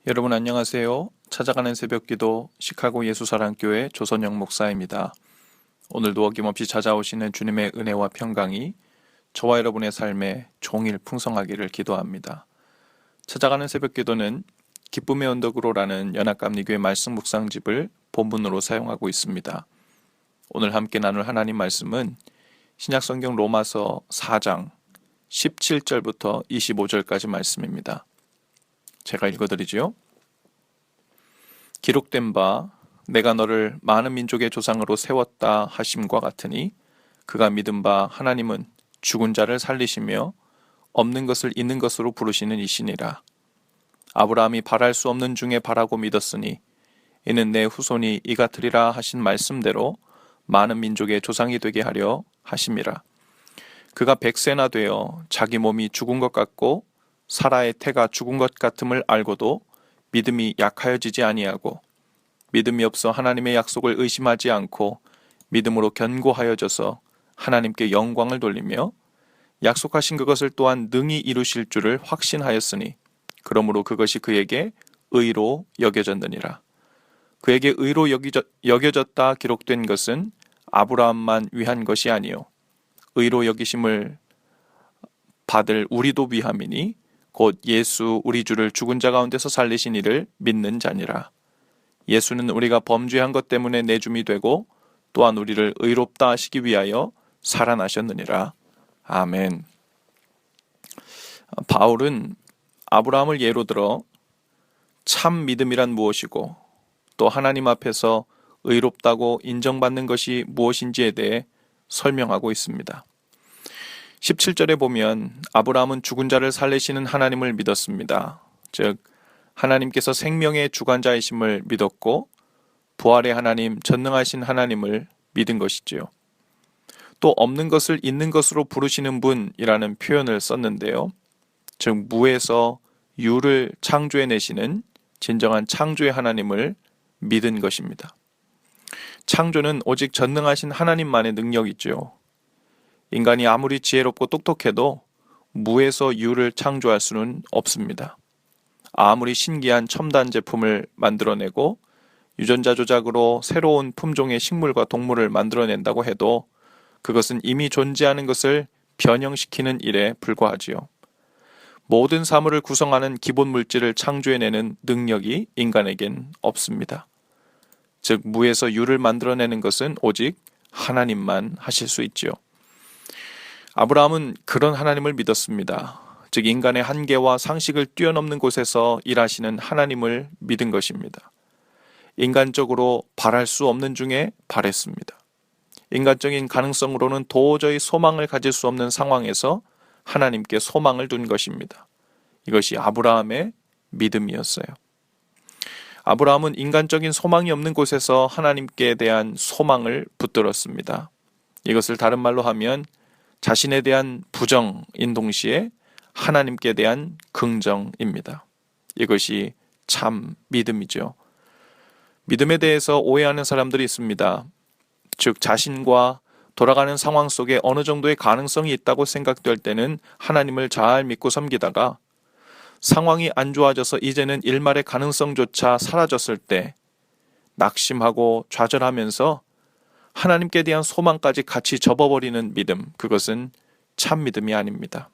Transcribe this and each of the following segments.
여러분 안녕하세요. 찾아가는 새벽기도 시카고 예수사랑교회 조선영 목사입니다. 오늘도 어김없이 찾아오시는 주님의 은혜와 평강이 저와 여러분의 삶에 종일 풍성하기를 기도합니다. 찾아가는 새벽기도는 기쁨의 언덕으로라는 연합감리교회 말씀 묵상집을 본문으로 사용하고 있습니다. 오늘 함께 나눌 하나님 말씀은 신약성경 로마서 4장 17절부터 25절까지 말씀입니다. 제가 읽어드리지요. 기록된 바 내가 너를 많은 민족의 조상으로 세웠다 하심과 같으니 그가 믿은 바 하나님은 죽은 자를 살리시며 없는 것을 있는 것으로 부르시는 이시니라. 아브라함이 바랄 수 없는 중에 바라고 믿었으니 이는 내 후손이 이 같으리라 하신 말씀대로 많은 민족의 조상이 되게 하려 하심이라. 그가 100세나 되어 자기 몸이 죽은 것 같고 사라의 태가 죽은 것 같음을 알고도 믿음이 약하여지지 아니하고 믿음이 없어 하나님의 약속을 의심하지 않고 믿음으로 견고하여져서 하나님께 영광을 돌리며 약속하신 그것을 또한 능히 이루실 줄을 확신하였으니 그러므로 그것이 그에게 의로 여겨졌느니라. 그에게 의로 여겨졌다 기록된 것은 아브라함만 위한 것이 아니요 의로 여기심을 받을 우리도 위함이니 곧 예수 우리 주를 죽은 자 가운데서 살리신 이를 믿는 자니라. 예수는 우리가 범죄한 것 때문에 내줌이 되고 또한 우리를 의롭다 하시기 위하여 살아나셨느니라. 아멘. 바울은 아브라함을 예로 들어 참 믿음이란 무엇이고 또 하나님 앞에서 의롭다고 인정받는 것이 무엇인지에 대해 설명하고 있습니다. 17절에 보면 아브라함은 죽은 자를 살리시는 하나님을 믿었습니다. 즉 하나님께서 생명의 주관자이심을 믿었고 부활의 하나님, 전능하신 하나님을 믿은 것이지요. 또 없는 것을 있는 것으로 부르시는 분이라는 표현을 썼는데요. 즉 무에서 유를 창조해내시는 진정한 창조의 하나님을 믿은 것입니다. 창조는 오직 전능하신 하나님만의 능력이죠. 인간이 아무리 지혜롭고 똑똑해도 무에서 유를 창조할 수는 없습니다. 아무리 신기한 첨단 제품을 만들어내고 유전자 조작으로 새로운 품종의 식물과 동물을 만들어낸다고 해도 그것은 이미 존재하는 것을 변형시키는 일에 불과하지요. 모든 사물을 구성하는 기본 물질을 창조해내는 능력이 인간에겐 없습니다. 즉 무에서 유를 만들어내는 것은 오직 하나님만 하실 수 있지요. 아브라함은 그런 하나님을 믿었습니다. 즉 인간의 한계와 상식을 뛰어넘는 곳에서 일하시는 하나님을 믿은 것입니다. 인간적으로 바랄 수 없는 중에 바랬습니다. 인간적인 가능성으로는 도저히 소망을 가질 수 없는 상황에서 하나님께 소망을 둔 것입니다. 이것이 아브라함의 믿음이었어요. 아브라함은 인간적인 소망이 없는 곳에서 하나님께 대한 소망을 붙들었습니다. 이것을 다른 말로 하면 자신에 대한 부정인 동시에 하나님께 대한 긍정입니다. 이것이 참 믿음이죠. 믿음에 대해서 오해하는 사람들이 있습니다. 즉 자신과 돌아가는 상황 속에 어느 정도의 가능성이 있다고 생각될 때는 하나님을 잘 믿고 섬기다가 상황이 안 좋아져서 이제는 일말의 가능성조차 사라졌을 때 낙심하고 좌절하면서 하나님께 대한 소망까지 같이 접어버리는 믿음, 그것은 참 믿음이 아닙니다.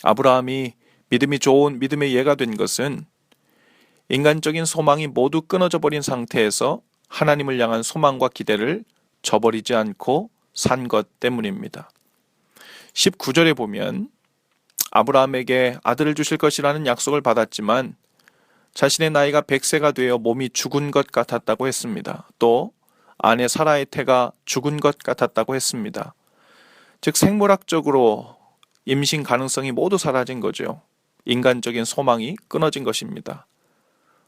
아브라함이 믿음이 좋은 믿음의 예가 된 것은 인간적인 소망이 모두 끊어져 버린 상태에서 하나님을 향한 소망과 기대를 저버리지 않고 산 것 때문입니다. 19절에 보면 아브라함에게 아들을 주실 것이라는 약속을 받았지만 자신의 나이가 100세가 되어 몸이 죽은 것 같았다고 했습니다. 또 아내 사라의 태가 죽은 것 같았다고 했습니다. 즉 생물학적으로 임신 가능성이 모두 사라진 거죠. 인간적인 소망이 끊어진 것입니다.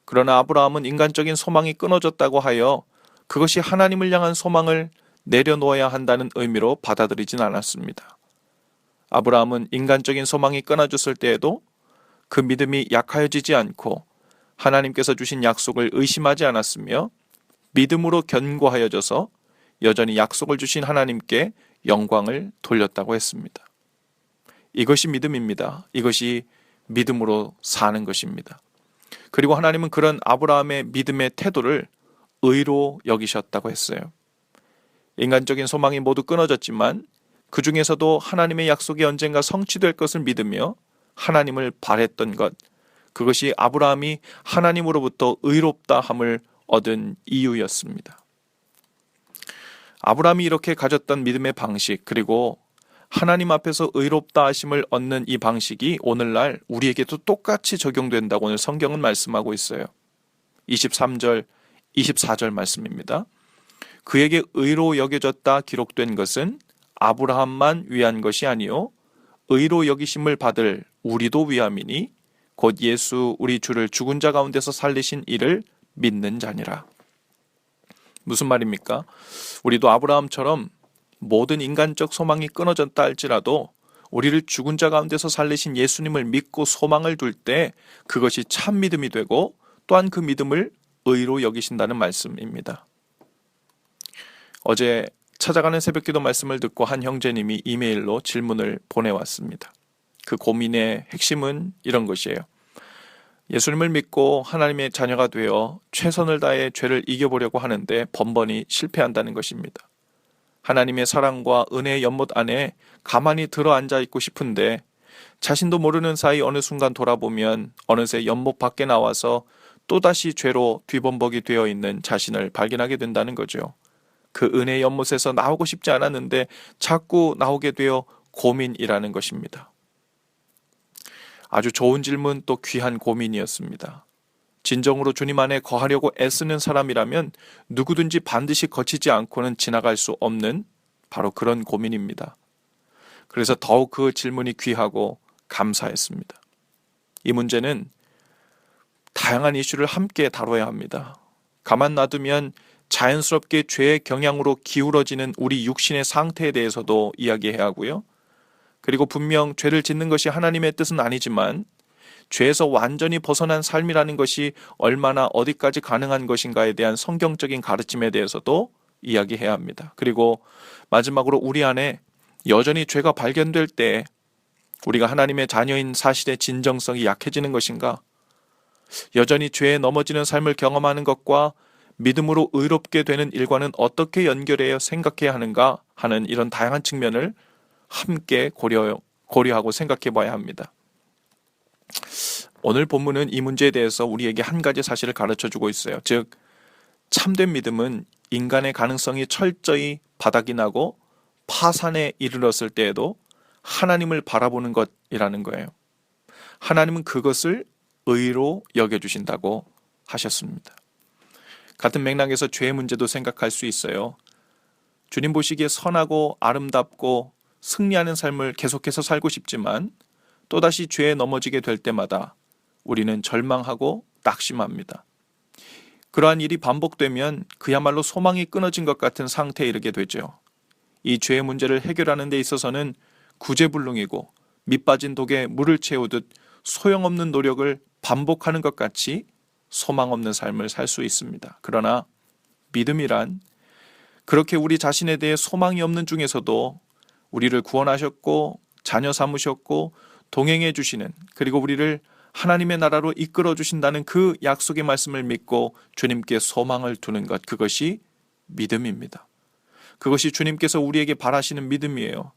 그러나 아브라함은 인간적인 소망이 끊어졌다고 하여 그것이 하나님을 향한 소망을 내려놓아야 한다는 의미로 받아들이진 않았습니다. 아브라함은 인간적인 소망이 끊어졌을 때에도 그 믿음이 약하여지지 않고 하나님께서 주신 약속을 의심하지 않았으며 믿음으로 견고하여져서 여전히 약속을 주신 하나님께 영광을 돌렸다고 했습니다. 이것이 믿음입니다. 이것이 믿음으로 사는 것입니다. 그리고 하나님은 그런 아브라함의 믿음의 태도를 의로 여기셨다고 했어요. 인간적인 소망이 모두 끊어졌지만 그 중에서도 하나님의 약속이 언젠가 성취될 것을 믿으며 하나님을 바랬던 것, 그것이 아브라함이 하나님으로부터 의롭다 함을 얻은 이유였습니다. 아브라함이 이렇게 가졌던 믿음의 방식, 그리고 하나님 앞에서 의롭다 하심을 얻는 이 방식이 오늘날 우리에게도 똑같이 적용된다고 오늘 성경은 말씀하고 있어요. 23절, 24절 말씀입니다. 그에게 의로 여겨졌다 기록된 것은 아브라함만 위한 것이 아니요 의로 여기심을 받을 우리도 위함이니 곧 예수 우리 주를 죽은 자 가운데서 살리신 이를 믿는 자니라. 무슨 말입니까? 우리도 아브라함처럼 모든 인간적 소망이 끊어졌다 할지라도 우리를 죽은 자 가운데서 살리신 예수님을 믿고 소망을 둘 때 그것이 참 믿음이 되고 또한 그 믿음을 의로 여기신다는 말씀입니다. 어제 찾아가는 새벽기도 말씀을 듣고 한 형제님이 이메일로 질문을 보내왔습니다. 그 고민의 핵심은 이런 것이에요. 예수님을 믿고 하나님의 자녀가 되어 최선을 다해 죄를 이겨보려고 하는데 번번이 실패한다는 것입니다. 하나님의 사랑과 은혜의 연못 안에 가만히 들어앉아 있고 싶은데 자신도 모르는 사이 어느 순간 돌아보면 어느새 연못 밖에 나와서 또다시 죄로 뒤범벅이 되어 있는 자신을 발견하게 된다는 거죠. 그 은혜의 연못에서 나오고 싶지 않았는데 자꾸 나오게 되어 고민이라는 것입니다. 아주 좋은 질문, 또 귀한 고민이었습니다. 진정으로 주님 안에 거하려고 애쓰는 사람이라면 누구든지 반드시 거치지 않고는 지나갈 수 없는 바로 그런 고민입니다. 그래서 더욱 그 질문이 귀하고 감사했습니다. 이 문제는 다양한 이슈를 함께 다뤄야 합니다. 가만 놔두면 자연스럽게 죄의 경향으로 기울어지는 우리 육신의 상태에 대해서도 이야기해야 하고요. 그리고 분명 죄를 짓는 것이 하나님의 뜻은 아니지만 죄에서 완전히 벗어난 삶이라는 것이 얼마나 어디까지 가능한 것인가에 대한 성경적인 가르침에 대해서도 이야기해야 합니다. 그리고 마지막으로 우리 안에 여전히 죄가 발견될 때 우리가 하나님의 자녀인 사실의 진정성이 약해지는 것인가? 여전히 죄에 넘어지는 삶을 경험하는 것과 믿음으로 의롭게 되는 일과는 어떻게 연결해야 생각해야 하는가 하는 이런 다양한 측면을 함께 고려하고 생각해 봐야 합니다. 오늘 본문은 이 문제에 대해서 우리에게 한 가지 사실을 가르쳐주고 있어요. 즉, 참된 믿음은 인간의 가능성이 철저히 바닥이 나고 파산에 이르렀을 때에도 하나님을 바라보는 것이라는 거예요. 하나님은 그것을 의로 여겨주신다고 하셨습니다. 같은 맥락에서 죄의 문제도 생각할 수 있어요. 주님 보시기에 선하고 아름답고 승리하는 삶을 계속해서 살고 싶지만 또다시 죄에 넘어지게 될 때마다 우리는 절망하고 낙심합니다. 그러한 일이 반복되면 그야말로 소망이 끊어진 것 같은 상태에 이르게 되죠. 이 죄의 문제를 해결하는 데 있어서는 구제불능이고 밑빠진 독에 물을 채우듯 소용없는 노력을 반복하는 것 같이 소망 없는 삶을 살 수 있습니다. 그러나 믿음이란 그렇게 우리 자신에 대해 소망이 없는 중에서도 우리를 구원하셨고 자녀 삼으셨고 동행해 주시는, 그리고 우리를 하나님의 나라로 이끌어 주신다는 그 약속의 말씀을 믿고 주님께 소망을 두는 것, 그것이 믿음입니다. 그것이 주님께서 우리에게 바라시는 믿음이에요.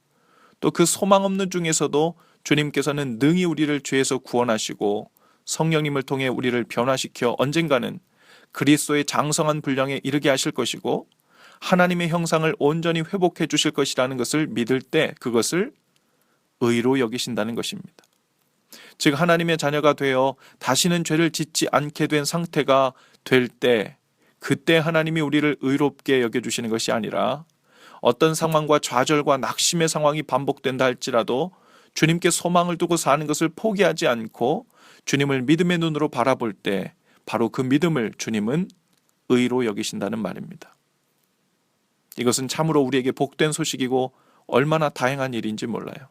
또 그 소망 없는 중에서도 주님께서는 능히 우리를 죄에서 구원하시고 성령님을 통해 우리를 변화시켜 언젠가는 그리스도의 장성한 분량에 이르게 하실 것이고 하나님의 형상을 온전히 회복해 주실 것이라는 것을 믿을 때 그것을 의로 여기신다는 것입니다. 즉, 하나님의 자녀가 되어 다시는 죄를 짓지 않게 된 상태가 될 때, 그때 하나님이 우리를 의롭게 여겨주시는 것이 아니라 어떤 상황과 좌절과 낙심의 상황이 반복된다 할지라도 주님께 소망을 두고 사는 것을 포기하지 않고 주님을 믿음의 눈으로 바라볼 때 바로 그 믿음을 주님은 의로 여기신다는 말입니다. 이것은 참으로 우리에게 복된 소식이고 얼마나 다행한 일인지 몰라요.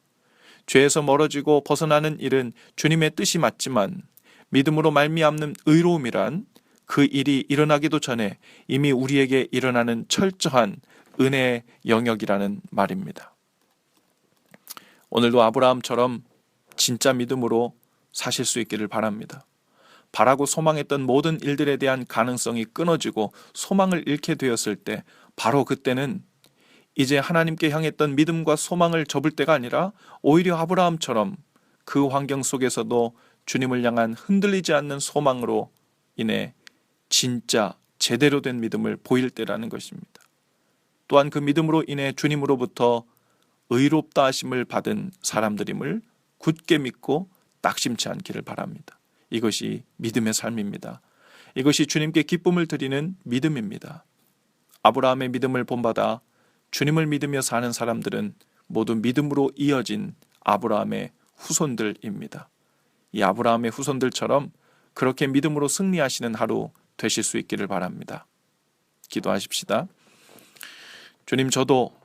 죄에서 멀어지고 벗어나는 일은 주님의 뜻이 맞지만 믿음으로 말미암는 의로움이란 그 일이 일어나기도 전에 이미 우리에게 일어나는 철저한 은혜의 영역이라는 말입니다. 오늘도 아브라함처럼 진짜 믿음으로 사실 수 있기를 바랍니다. 바라고 소망했던 모든 일들에 대한 가능성이 끊어지고 소망을 잃게 되었을 때, 바로 그때는 이제 하나님께 향했던 믿음과 소망을 접을 때가 아니라 오히려 아브라함처럼 그 환경 속에서도 주님을 향한 흔들리지 않는 소망으로 인해 진짜 제대로 된 믿음을 보일 때라는 것입니다. 또한 그 믿음으로 인해 주님으로부터 의롭다 하심을 받은 사람들임을 굳게 믿고 낙심치 않기를 바랍니다. 이것이 믿음의 삶입니다. 이것이 주님께 기쁨을 드리는 믿음입니다. 아브라함의 믿음을 본받아 주님을 믿으며 사는 사람들은 모두 믿음으로 이어진 아브라함의 후손들입니다. 이 아브라함의 후손들처럼 그렇게 믿음으로 승리하시는 하루 되실 수 있기를 바랍니다. 기도하십시다. 주님, 저도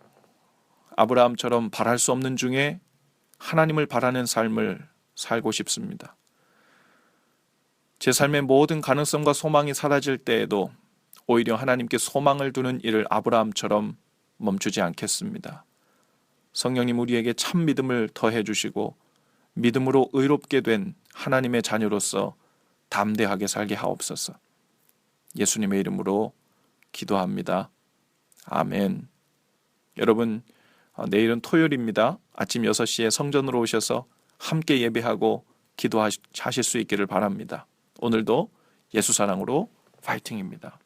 아브라함처럼 바랄 수 없는 중에 하나님을 바라는 삶을 살고 싶습니다. 제 삶의 모든 가능성과 소망이 사라질 때에도 오히려 하나님께 소망을 두는 일을 아브라함처럼 멈추지 않겠습니다. 성령님, 우리에게 참 믿음을 더해 주시고 믿음으로 의롭게 된 하나님의 자녀로서 담대하게 살게 하옵소서. 예수님의 이름으로 기도합니다. 아멘. 여러분, 내일은 토요일입니다. 아침 6시에 성전으로 오셔서 함께 예배하고 기도하실 수 있기를 바랍니다. 오늘도 예수 사랑으로 파이팅입니다.